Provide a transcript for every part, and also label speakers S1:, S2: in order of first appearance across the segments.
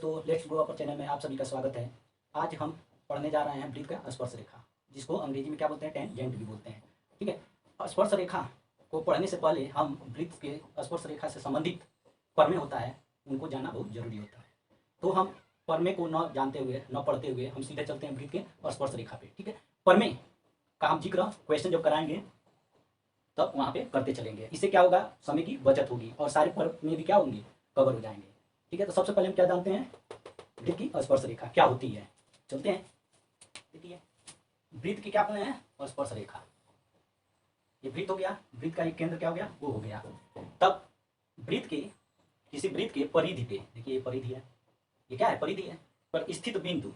S1: दोस्तों, let's grow upper channel में आप सभी का स्वागत है। आज हम पढ़ने जा रहे हैं वृत्त का स्पर्श रेखा, जिसको अंग्रेजी में क्या बोलते हैं, टेंजेंट भी बोलते हैं। ठीक है, स्पर्श रेखा को पढ़ने से पहले हम वृत्त के स्पर्श रेखा से संबंधित प्रमेय होता है, उनको जानना बहुत जरूरी होता है। तो हम प्रमेय को न जानते हुए, न पढ़ते हुए हम सीधे चलते हैं वृत्त के स्पर्श रेखा पे। ठीक है, प्रमेय का हम जिक्र क्वेश्चन जब कराएंगे तब वहाँ पे करते चलेंगे। इससे क्या होगा, समय की बचत होगी और सारे प्रमेय भी क्या होंगे, कवर हो जाएंगे। ठीक है, तो सबसे पहले हम क्या जानते हैं, वृत्त की स्पर्श रेखा क्या होती है। चलते हैं, देखिए वृत्त की क्या बोले हैं, स्पर्श रेखा। ये वृत्त हो गया, वृत्त का एक केंद्र क्या हो गया, वो हो गया। तब वृत्त के किसी वृत्त के परिधि पे, देखिए ये परिधि है, ये क्या है, परिधि है, पर स्थित बिंदु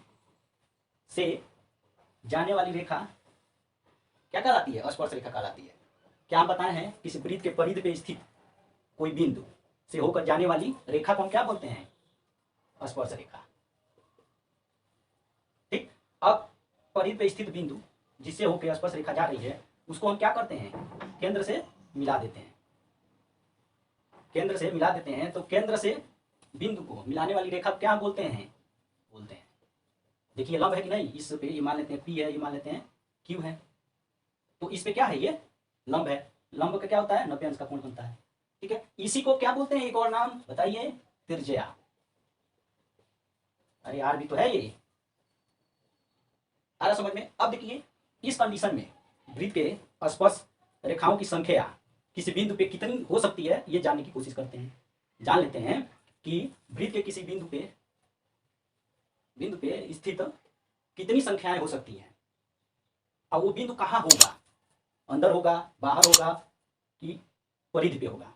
S1: से जाने वाली रेखा क्या कहलाती है, स्पर्श रेखा कहलाती है। क्या हम बताए हैं, किसी वृत्त के परिधि पे स्थित कोई बिंदु से होकर जाने वाली रेखा को हम क्या बोलते हैं, स्पर्श रेखा। ठीक, अब परिधि पे स्थित बिंदु जिससे होकर स्पर्श रेखा जा रही है, उसको हम क्या करते हैं, केंद्र से मिला देते हैं। केंद्र से मिला देते हैं, तो केंद्र से बिंदु को मिलाने वाली रेखा क्या बोलते हैं, देखिए लंब है कि नहीं, इस पे ये मान लेते हैं P है, ये मान लेते हैं Q है, तो इस पे क्या है, ये लंब है। लंब का क्या होता है, 90 अंश का कोण बनता है। ठीक है, इसी को क्या बोलते हैं, एक और नाम बताइए, त्रिज्या। अरे यार भी तो है ये, आ रहा समझ में। अब देखिए इस कंडीशन में वृत्त के स्पर्श रेखाओं की संख्या किसी बिंदु पे कितनी हो सकती है, ये जानने की कोशिश करते हैं। जान लेते हैं कि वृत्त के किसी बिंदु पे स्थित कितनी संख्याएं हो सकती हैं। अब वो बिंदु कहाँ होगा, अंदर होगा, बाहर होगा कि परिधि पे होगा,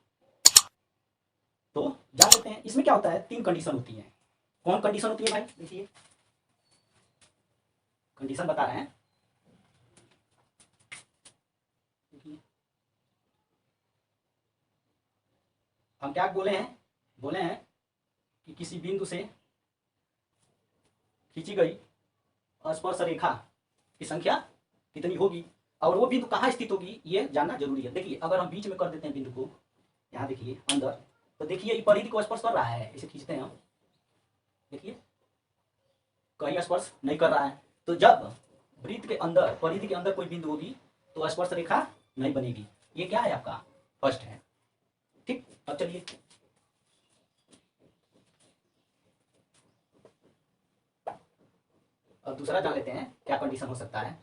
S1: तो जान लेते हैं। इसमें क्या होता है, 3 कंडीशन होती है। कौन कंडीशन होती है भाई, देखिए कंडीशन बता रहे हैं। हम क्या बोले हैं कि किसी बिंदु से खींची गई स्पर्श रेखा की संख्या कितनी होगी और वो बिंदु कहाँ स्थित होगी, ये जानना जरूरी है। देखिए अगर हम बीच में कर देते हैं बिंदु को, यहाँ देखिए अंदर, तो देखिए ये परिधि को स्पर्श कर रहा है, इसे खींचते हैं हम, देखिए कहीं स्पर्श नहीं कर रहा है। तो जब वृत्त के अंदर, परिधि के अंदर कोई बिंदु होगी तो स्पर्श रेखा नहीं बनेगी। ये क्या है, आपका फर्स्ट है। ठीक, अब चलिए अब दूसरा जान लेते हैं क्या कंडीशन हो सकता है,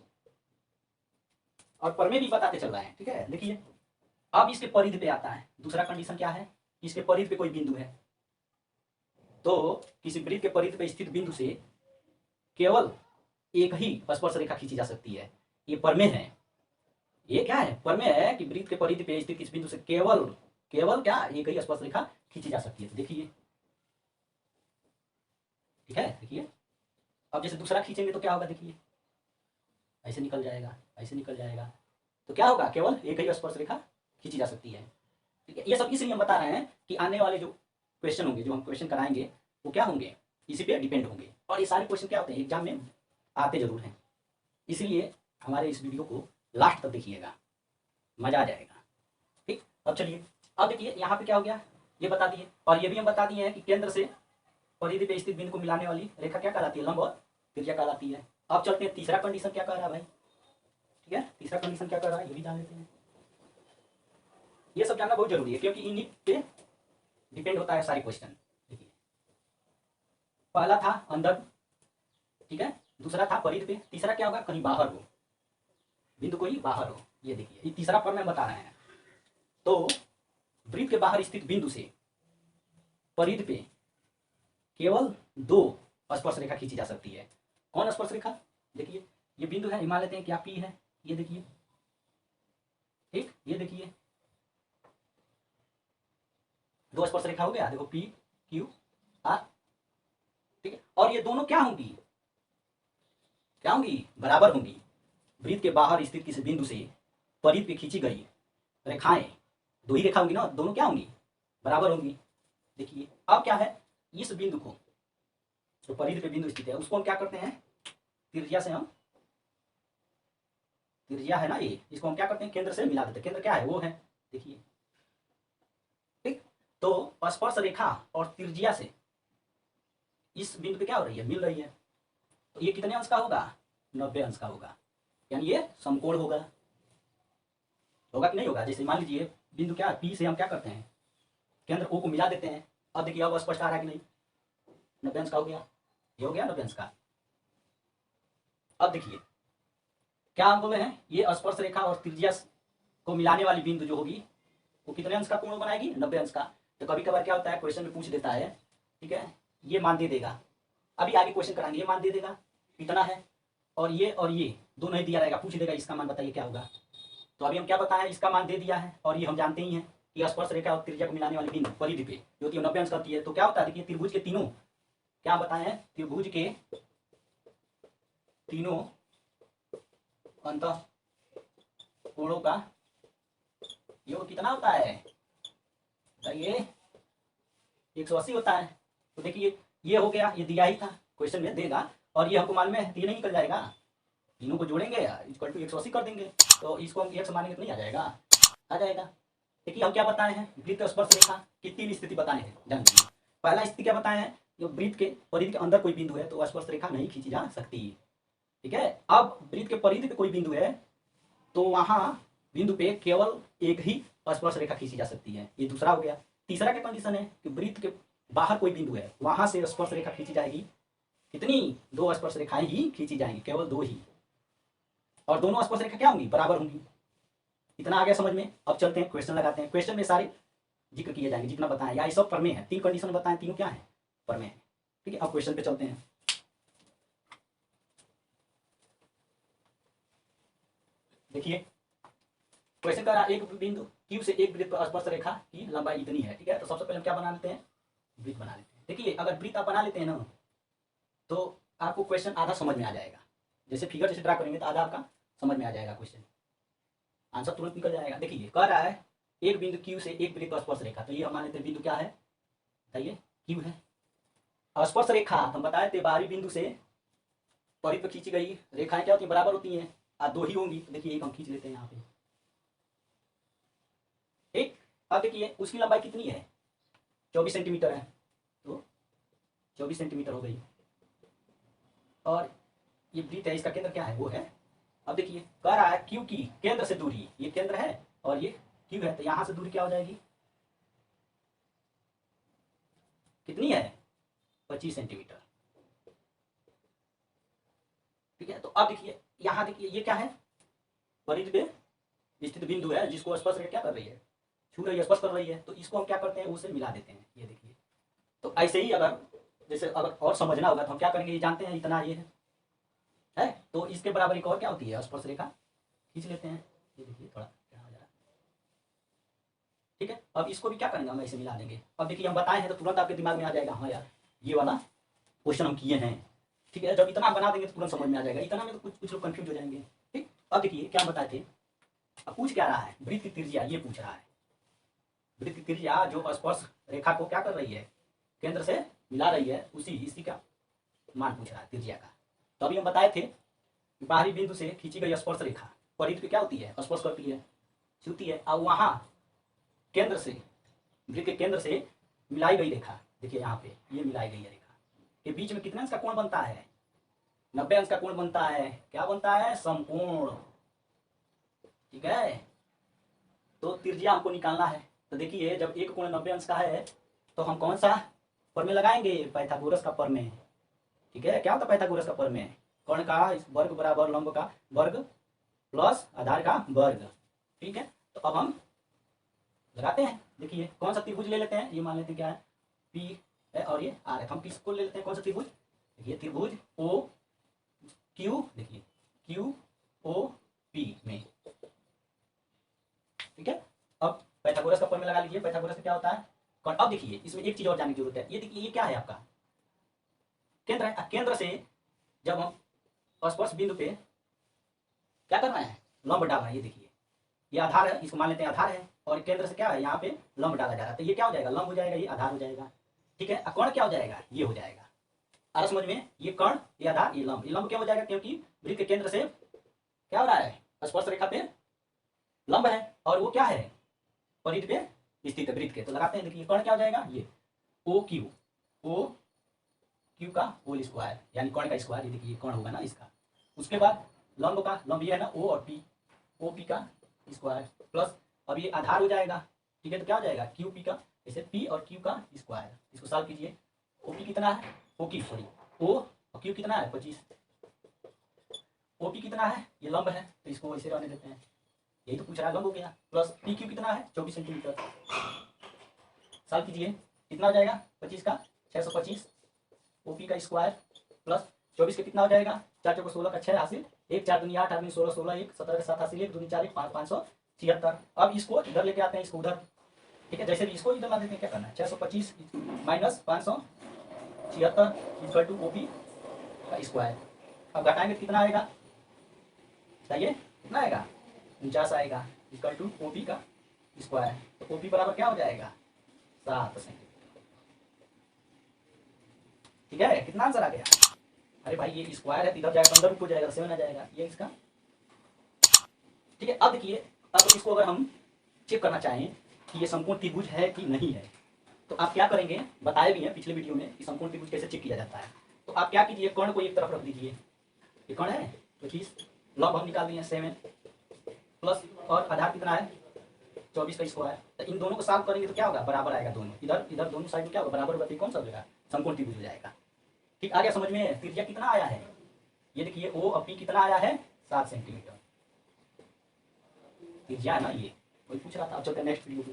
S1: और प्रमेय भी बताते चल रहा है। ठीक है, देखिए अब इसके परिधि पे आता है। दूसरा कंडीशन क्या है, इसके परिधि पे कोई बिंदु है, तो किसी वृत्त के परिधि पे स्थित बिंदु से केवल एक ही स्पर्श रेखा खींची जा सकती है। ये प्रमेय है, ये क्या है, प्रमेय है कि वृत्त के परिधि पे स्थित इस बिंदु से केवल क्या, एक ही स्पर्श रेखा खींची जा सकती है। देखिए ठीक है, देखिए अब जैसे दूसरा खींचेंगे तो क्या होगा, देखिए ऐसे निकल जाएगा, ऐसे निकल जाएगा, तो क्या होगा, केवल एक ही स्पर्श रेखा खींची जा सकती है। ठीक है, ये सब इसलिए हम बता रहे हैं कि आने वाले जो क्वेश्चन होंगे, जो हम क्वेश्चन कराएंगे, वो क्या होंगे, इसी पे डिपेंड होंगे। और ये सारे क्वेश्चन क्या होते हैं, एग्जाम में आते जरूर हैं, इसलिए हमारे इस वीडियो को लास्ट तक देखिएगा, मजा आ जाएगा। ठीक, अब चलिए, अब देखिए यहाँ पे क्या हो गया, ये बता दिए, और ये भी हम बता दिए हैं कि केंद्र से परिधि पे स्थित बिंदु को मिलाने वाली रेखा क्या कहलाती है, लंब और त्रिज्या कहलाती है। अब चलते हैं तीसरा कंडीशन क्या कह रहा है भाई। ठीक है, तीसरा कंडीशन क्या कह रहा है, ये भी जान लेते हैं। ये सब जानना बहुत जरूरी है, क्योंकि इन्हीं पे डिपेंड होता है सारे क्वेश्चन। देखिए पहला था अंदर, ठीक है, दूसरा था परिधि पे, तीसरा क्या होगा, कहीं बाहर हो, बिंदु कोई बाहर हो। ये देखिए ये तीसरा प्रमेय बता रहे हैं। तो वृत्त के बाहर स्थित बिंदु से परिधि पे केवल 2 स्पर्श रेखा खींची जा सकती है। कौन स्पर्श रेखा, देखिए ये बिंदु है, मान लेते हैं क्या P है, ये देखिए, ठीक, ये देखिए 2 स्पर्श रेखा हो गया, देखो P Q R। ठीक है, और ये दोनों क्या होंगी, बराबर होंगी। वृत्त के बाहर स्थित किसी बिंदु से परिधि पे खींची गई रेखाएं, 2 ही रेखा होंगी ना, दोनों क्या होंगी, बराबर होंगी। देखिए अब क्या है, इस बिंदु को, जो परिधि पे बिंदु स्थित है, उसको हम क्या करते हैं, त्रिज्या से हम, त्रिज्या है ना ये, इसको हम क्या करते हैं, केंद्र से मिला देते हैं। केंद्र क्या है, वो है, देखिए। ठीक, तो स्पर्श रेखा और त्रिज्या से इस बिंदु पे क्या हो रही है, मिल रही है। तो ये कितने अंश का होगा, 90 अंश का होगा, यानी ये समकोण होगा। होगा कि नहीं होगा। जैसे मान लीजिए बिंदु क्या पी से हम क्या करते हैं, केंद्र ओ को मिला देते हैं। अब देखिए अब स्पष्ट आ रहा है कि नहीं, 90 अंश का हो गया, ये हो गया 90 अंश का। अब देखिए क्या हम बोले हैं, ये स्पर्श रेखा और त्रिज्या को मिलाने वाली बिंदु जो होगी वो कितने अंश का कोण बनाएगी, 90 अंश का। तो कभी कभार क्या होता है, क्वेश्चन में पूछ देता है, ठीक है, ये मान दे देगा, अभी आगे क्वेश्चन कराएंगे, ये मान दे देगा इतना है, और ये दोनों ही दिया रहेगा, पूछ देगा इसका मान बताइए क्या होगा। तो अभी हम क्या बताएं, इसका मान दे दिया है, और ये हम जानते ही हैं कि स्पर्श रेखा और त्रिज्या को मिलाने वाली बिंदु परिधि पे जो होती है 90 अंश का होती है। तो क्या होता है, देखिए त्रिभुज के तीनों, क्या बताए हैं, त्रिभुज के तीनों अंतः कोणों का योग कितना होता है, ये 180 होता है। तो देखिए ये हो गया, ये दिया ही था क्वेश्चन में देगा, और ये हमको मालूम है, ये नहीं निकल जाएगा, तीनों को जोड़ेंगे इक्वल टू 180 कर देंगे, तो इसको हम 1 से मानेंगे तो नहीं आ जाएगा, आ जाएगा। देखिए हम क्या बताए हैं, वृत्त स्पर्श रेखा की 3 स्थिति बताए हैं, जानते हैं। पहला स्थिति क्या बताए हैं, जो वृत्त के परिधि के अंदर कोई बिंदु है तो स्पर्श रेखा नहीं खींची जा सकती, ठीक है। अब वृत्त के परिधि पे कोई बिंदु है तो वहां बिंदु पे केवल एक ही स्पर्श रेखा खींची जा सकती है, ये दूसरा हो गया। तीसरा क्या कंडीशन है कि वृत्त के बाहर कोई बिंदु है, वहां से स्पर्श रेखा खींची जाएगी, कितनी, 2 स्पर्श रेखाएं ही खींची जाएंगी, केवल 2 ही, और दोनों स्पर्श रेखा क्या होंगी, बराबर होंगी। इतना आ गया समझ में। अब चलते हैं क्वेश्चन लगाते हैं, क्वेश्चन में सारे जिक्र किए जाएंगे जितना बताएं, या ये सब प्रमेय है, 3 कंडीशन बताएं, तीनों क्या है, प्रमेय है, ठीक है। अब क्वेश्चन पे चलते हैं। देखिए क्वेश्चन कर रहा है, एक बिंदु क्यू से एक वृत्त पर स्पर्श रेखा की लंबाई इतनी है, ठीक है। तो सबसे पहले हम क्या बना लेते हैं, वृत्त बना लेते हैं। देखिए अगर वृत्त आप बना लेते हैं ना तो आपको क्वेश्चन आधा समझ में आ जाएगा, जैसे फिगर जैसे ड्रा करेंगे तो आधा आपका समझ में आ जाएगा, क्वेश्चन आंसर तुरंत निकल जाएगा। देखिए कह रहा है एक बिंदु क्यू से एक वृत्त पर स्पर्श रेखा, तो ये हम मान लेते हैं बिंदु क्या है, बताइए, क्यू है। स्पर्श रेखा हम बताए थे बाहरी बिंदु से परिधि पर खींची गई रेखाएं क्या होती है, बराबर होती हैं, 2 ही होंगी। तो देखिए एक हम खींच लेते हैं यहाँ पे, ठीक। अब देखिए उसकी लंबाई कितनी है, 24 सेंटीमीटर है, तो 24 सेंटीमीटर हो गई, और ये वृत्त है, इसका केंद्र क्या है, वो है। अब देखिए कह रहा है क्यू की केंद्र से दूरी, ये केंद्र है और ये क्यू है, तो यहां से दूरी क्या हो जाएगी, कितनी है, 25 सेंटीमीटर, ठीक है। तो अब देखिए यहां देखिए ये क्या है, परिधि पे स्थित बिंदु है जिसको स्पर्श रेखा क्या कर रही है, छू रही है, स्पर्श कर रही है, तो इसको हम क्या करते हैं, उसे मिला देते हैं, ये देखिए। तो ऐसे ही अगर जैसे अगर और समझना होगा तो हम क्या करेंगे, ये जानते हैं इतना ये है, तो इसके बराबर एक और क्या होती है, स्पर्श रेखा खींच लेते हैं, ये देखिए थोड़ा क्या हो जा रहा है, ठीक है। अब इसको भी क्या करेंगे, हम ऐसे मिला देंगे। अब देखिए हम बताए हैं तो तुरंत आपके दिमाग में आ जाएगा, हाँ यार ये वाला क्वेश्चन हम किए हैं, ठीक है। जब इतना बना देंगे तो तुरंत समझ में आ जाएगा, इतना में तो कुछ लोग कंफ्यूज हो जाएंगे, ठीक। अब देखिए क्या बताए थे, अब पूछ क्या रहा है, वृत्त की त्रिज्या ये पूछ रहा है, वृत्त की त्रिज्या जो स्पर्श रेखा को क्या कर रही है, केंद्र से मिला रही है, इसी का मान पूछ रहा है, त्रिज्या का। तो अभी हम बताए थे बाहरी बिंदु से खींची गई स्पर्श रेखा परिधि पे क्या होती है, स्पर्श करती है, छूती है, और वहां केंद्र से, वृत्त के केंद्र से मिलाई गई रेखा, देखिए यहाँ पे ये मिलाई गई है रेखा के बीच में कितने अंश का कोण बनता है, 90 अंश का कोण बनता है, क्या बनता है, समकोण, ठीक है। तो त्रिज्या हमको निकालना है, तो देखिए जब एक कोण 90 अंश का है तो हम कौन सा प्रमेय लगाएंगे, पाइथागोरस का प्रमेय, ठीक है। क्या होता है पाइथागोरस का प्रमेय, कर्ण का वर्ग बराबर लंब का वर्ग प्लस आधार का वर्ग, ठीक है। तो अब हम लगाते हैं, देखिए कौन सा त्रिभुज ले लेते हैं, ये मान लेते हैं क्या है, पी है और ये आर है, हम किसको ले लेते हैं, कौन सा त्रिभुज, देखिए त्रिभुज ओ क्यू, देखिए क्यू ओ पी में, ठीक है। अब पाइथागोरस का प्रमेय लगा लीजिए, पाइथागोरस का क्या होता है, अब देखिए इसमें एक चीज और जानने की जरूरत है, ये देखिए ये क्या है आपका केंद्र है, केंद्र से जब हम स्पर्श बिंदु पे क्या कर रहे हैं, लंब डाल रहे हैं, ये देखिए ये आधार है, इसको मान लेते हैं आधार है, और केंद्र से क्या है, यहाँ पे लंब डाला जा रहा है, तो ये क्या हो जाएगा, लंब हो जाएगा, ये आधार हो जाएगा, ठीक है। कर्ण क्या हो जाएगा, ये हो जाएगा, आ समझ में, ये कर्ण, ये आधार, ये लंब क्या हो जाएगा, क्योंकि वृत्त के केंद्र से क्या हो रहा है, स्पर्श रेखा पे लंब है, और वो क्या है, परिधि पे स्थित है वृत्त के, तो लगाते हैं, देखिए कर्ण क्या हो जाएगा, ये ओ क्यू का होल स्क्वायर, यानी कर्ण का स्क्वायर, ये देखिए कर्ण होगा ना इसका। उसके बाद लंब का, लंब ये है ना ओ और पी, ओ पी का स्क्वायर प्लस, अब ये आधार हो जाएगा, ठीक है, तो क्या हो जाएगा क्यू पी का, जैसे पी और क्यू का स्क्वायर, इसको सॉल्व कीजिए। ओ पी कितना है, ओ की सॉरी ओ और क्यू कितना है 25, ओ पी कितना है, ये लंब है तो इसको ऐसे रहने देते हैं, यही तो पूछ रहा है, लंब हो गया, प्लस पी क्यू कितना है 24 सेंटीमीटर, सॉल्व कीजिए, कितना हो जाएगा 25 का 625, ओ पी का स्क्वायर प्लस 24 के कितना हो जाएगा, 4 चौको 16 का 6 हासिल, 1 4 दूनी 8 8 16 16 1 17 के 7 हासिल 1 दूनी 4 1 5 576। अब इसको इधर लेके आते हैं, इसको उधर, ठीक है, जैसे भी इसको इधर ला देते हैं, क्या करना है 625 minus 576 equal to O P का स्क्वायर। अब घटाएंगे तो कितना आएगा, बताइए कितना आएगा, 49 आएगा इक्वल टू ओ पी का स्क्वायर, तो ओ पी बराबर क्या हो जाएगा 7 सेंटीमीटर। ठीक है, कितना आंसर आ गया, अरे भाई ये स्क्वायर है तो इधर जाएगा, अंदर रूट हो जाएगा, 7 आ जाएगा, ये इसका, ठीक है। अब देखिए, अब इसको अगर हम चेक करना चाहें कि ये समकोण त्रिभुज है कि नहीं है, तो आप क्या करेंगे, बताए भी हैं पिछले वीडियो में कि समकोण त्रिभुज कैसे चेक किया जाता है। तो आप क्या कीजिए, कर्ण को एक तरफ रख दीजिए, ये कर्ण है 25, लंब हम निकाल दिए 7 प्लस, और आधार कितना है 24 का स्क्वायर, तो इन दोनों को सॉल्व करेंगे तो क्या होगा, बराबर आएगा, दोनों इधर इधर दोनों साइड में क्या होगा, बराबर होगा, कौन सा हो जाएगा, समकोण त्रिभुज हो जाएगा। ठीक, आ गया समझ में, त्रिज्या कितना आया है, ये देखिए ओ और पी कितना आया है 7 सेंटीमीटर त्रिज्या है ना, ये वही पूछ रहा था। अब चलते हैं नेक्स्ट वीडियो पे,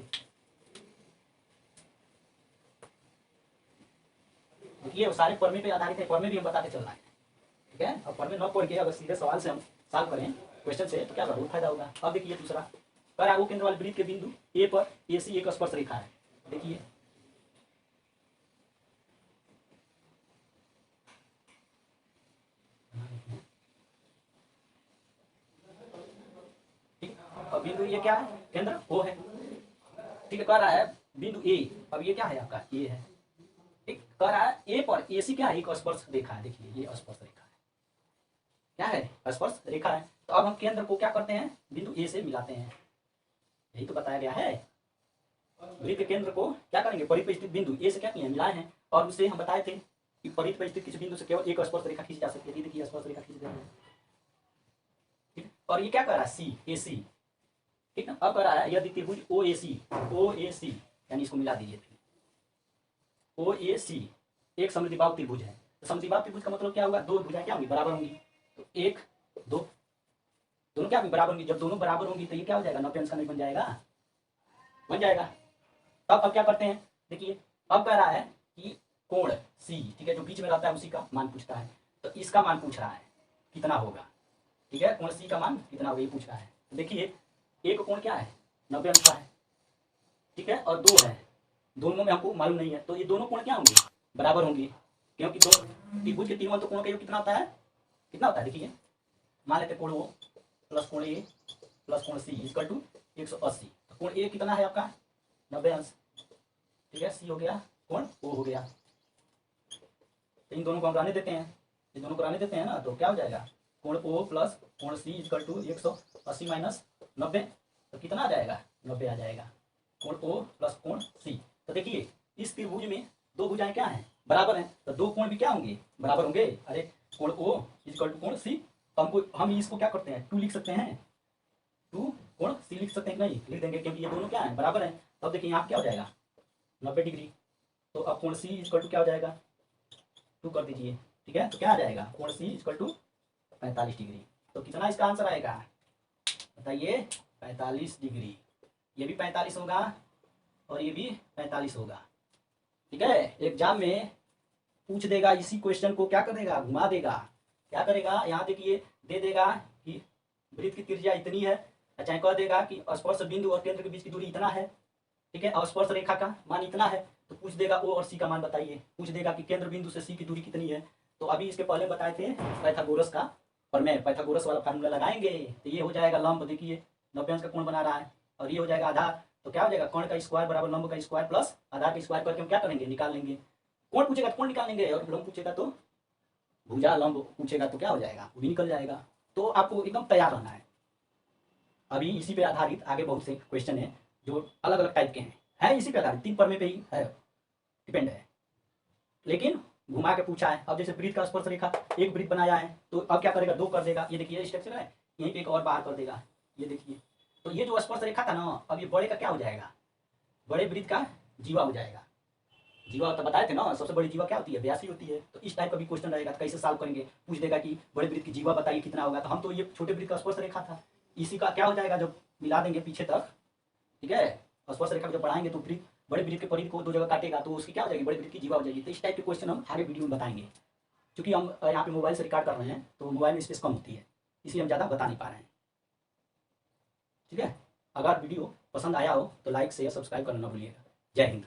S1: देखिए वो सारे परमे पे आधारित है, परमे भी हम बताते चल रहा है, ठीक है। अब परमे न पढ़ के अगर सीधे सवाल से हम सॉल्व करें क्वेश्चन से तो क्या बहुत फायदा होगा। अब देखिए दूसरा, कर आगू केंद्र वाले वृत्त के बिंदु ए पर ए सी एक स्पर्श रेखा है, देखिए ठीक, अब बिंदु ये क्या है, केंद्र ओ है, ठीक है, कह रहा है बिंदु ए, अब ये क्या है आपका ए है, ठीक, कह रहा है ए पर ए सी क्या है, एक स्पर्श रेखा है, देखिए ये स्पर्श रेखा है, क्या है स्पर्श रेखा है। तो अब हम केंद्र को क्या करते हैं, बिंदु ए से मिलाते हैं, यही तो बताया गया है, वृत्त के केंद्र को क्या करेंगे, परिध पर स्थित बिंदु ए से क्या किए मिलाए हैं, और उससे हम बताए थे कि परिध पर स्थित किसी बिंदु से केवल एक स्पर्श रेखा खींची जा सकती है, देखिए स्पर्श रेखा खींच देंगे, ठीक, और ये क्या कर रहा है सी ए सी, ठीक ना। अब कर रहा है यदि त्रिभुज ओ ए सी यानी इसको मिला दीजिए, ओ ए सी एक समद्विबाहु त्रिभुज है, तो समद्विबाहु त्रिभुज का मतलब क्या होगा, दो भुजाएं क्या होंगी, बराबर होंगी, तो 1 2 दोनों क्या होंगी, बराबर होंगी, जब दोनों बराबर होंगी तो ये क्या हो जाएगा, 90 अंश का नहीं बन जाएगा, बन जाएगा। तब अब क्या करते हैं, देखिए अब कह रहा है कि कोण सी, ठीक है, जो बीच में रहता है उसी का मान पूछता है, तो इसका मान पूछ रहा है कितना होगा, ठीक है, कोण सी का मान कितना होगा ये पूछ रहा है। तो देखिए एक कोण क्या है 90 अंश का है, ठीक है, और 2 है, दोनों में हमको मालूम नहीं है, तो ये दोनों कोण क्या होंगे, बराबर होंगे, क्योंकि दो त्रिभुज के तीनों तो कोण का योग कितना होता है, कितना होता है, देखिए मान लेते कोण ओ प्लस कोण ए प्लस कोण सी इक्वल टू 180, तो कोण ए कितना है आपका 90 अंश, ठीक है, सी हो गया, कोण ओ हो गया, तो इन दोनों को हम रहने देते हैं, इन दोनों को रहने देते हैं ना, तो क्या हो जाएगा, कोण ओ प्लस कोण सी इक्वल टू 180 माइनस 90, तो कितना आ जाएगा 90 आ जाएगा, कोण ओ प्लस कोण सी। तो देखिए इस त्रिभुज में दो भुजाएं क्या हैं, बराबर हैं, तो दो कोण भी क्या होंगे, बराबर होंगे, अरे कोण ओ इक्वल टू कोण सी, तो हमको हम इसको क्या करते हैं 2 लिख सकते हैं, 2 कोण सी लिख सकते हैं, नहीं लिख देंगे क्योंकि ये दोनों क्या है बराबर हैं। तब देखिए यहाँ क्या हो जाएगा 90 डिग्री, तो अब कोण सी इक्वल टू क्या हो जाएगा 2 कर दीजिए, ठीक है, तो क्या आ जाएगा कोण सी इक्वल टू 45 डिग्री, तो कितना इसका आंसर आएगा बताइए 45 डिग्री, ये भी 45 होगा और ये भी 45 होगा, ठीक है। एग्जाम में पूछ देगा इसी क्वेश्चन को, क्या करेगा घुमा देगा, क्या करेगा, यहाँ देखिए दे देगा कि वृत्त की त्रिज्या इतनी है, चाहे कह देगा कि स्पर्श बिंदु और केंद्र के बीच की दूरी इतना है, ठीक है, और स्पर्श रेखा का मान इतना है, तो पूछ देगा ओ और सी का मान बताइए, पूछ देगा कि केंद्र बिंदु से सी की दूरी कितनी है। तो अभी इसके पहले बताए थे पाइथागोरस का, और मैं पाइथागोरस वाला फार्मूला लगाएंगे, तो ये हो जाएगा लंब, देखिए 90 अंश का कोण बना रहा है, और ये हो जाएगा आधार, तो क्या हो जाएगा कर्ण का स्क्वायर बराबर लंब का स्क्वायर प्लस आधार का स्क्वायर करके हम क्या करेंगे निकाल लेंगे, कोण पूछेगा तो कोण निकाल लेंगे, और लंब पूछेगा तो भुजा, लंब पूछेगा तो क्या हो जाएगा वो भी निकल जाएगा। तो आपको एकदम तैयार रहना है, अभी इसी पे आधारित आगे बहुत से क्वेश्चन है जो अलग अलग टाइप के हैं, है इसी पे आधारित, 3 परमे पे ही है, डिपेंड है, लेकिन घुमा के पूछा है। अब जैसे वृत्त का स्पर्श रेखा, एक वृत्त बनाया है तो अब क्या करेगा, 2 कर देगा। ये देखिए स्ट्रक्चर है, यहीं पे एक और बाहर कर देगा। ये देखिए, तो ये जो स्पर्श रेखा था ना, अब ये बड़े का क्या हो जाएगा, बड़े वृत्त का जीवा हो जाएगा। जीवा तो बताए थे ना, सबसे बड़ी जीवा क्या होती है, 82 होती है। तो इस टाइप का भी क्वेश्चन रहेगा, तो कैसे सॉल्व करेंगे, पूछ देगा कि बड़े वृत्त की जीवा बताइए कितना होगा। तो हम तो ये छोटे वृत्त का स्पर्श रेखा था, इसी का क्या हो जाएगा जब मिला देंगे पीछे तक, ठीक है। स्पर्श रेखा को जब बढ़ाएंगे तो वृत्त, बड़े वृत्त के परिधि को 2 जगह काटेगा तो उसकी क्या हो जाएगी, बड़े वृत्त की जीवा हो जाएगी। तो इस टाइप के क्वेश्चन हम आगे वीडियो में बताएंगे। क्योंकि हम यहाँ पे मोबाइल से रिकॉर्ड कर रहे हैं तो मोबाइल में स्पेस कम होती है, इसलिए हम ज़्यादा बता नहीं पा रहे हैं, ठीक है। अगर वीडियो पसंद आया हो तो लाइक शेयर सब्सक्राइब करना ना भूलिएगा। जय हिंद।